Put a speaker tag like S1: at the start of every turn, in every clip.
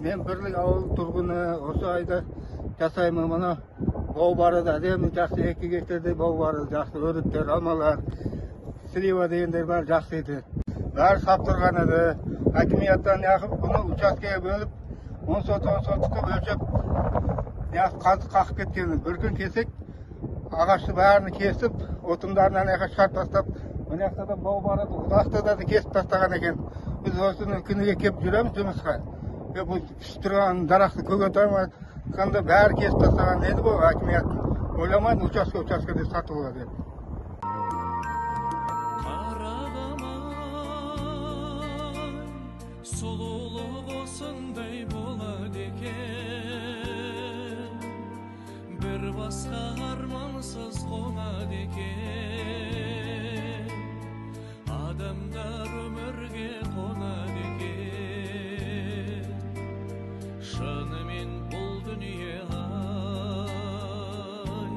S1: Мен Бірлік ауыл тұрғыны осы айда жасаймын мұны. Бау барады, әдемі жақсы екі гектардай бау барады, жақсы өріктер, алмалар, слива дегендер бар, жақсы еді. Бәрі сап тұрған еді. Хакимияттан яқып бұны учаскеге бөліп, 10 сотыққа өлшеп, қазы қақып кеткен. Bir күн кесек, ағашты бәріні кесіп, отындарынан шарт тастап, мына жақта да бау барады, ұлақты да кесіп тастаған екен. Біз осыны күніге кеп жүреміз жұмысқа. Бұл пісіп тұрған дарақты көкөтаймай, қанда бәрі кесіп тастаған еді бұл хакимият. Ойламайды учаске деп сатуға деп.
S2: Сұлулық осындай болады екен, бір басқа армансыз қонады екен, адамдар өмірге қонады екен, шынымен бұл дүние ай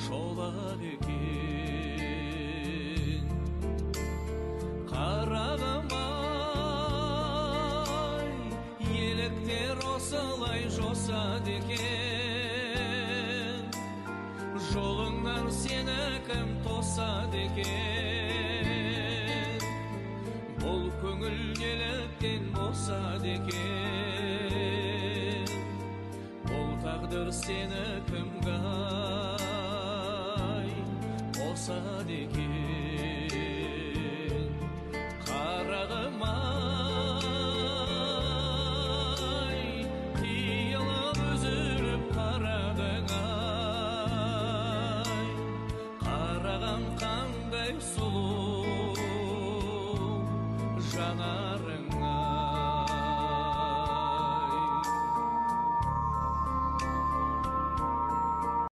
S2: шолады екен. Қарағым осылай жосады екен, жолыңнан сені кім тосады екен, бұл көңіл неліктен босады екен, бұл тағдыр сені кімге ай қосады екен.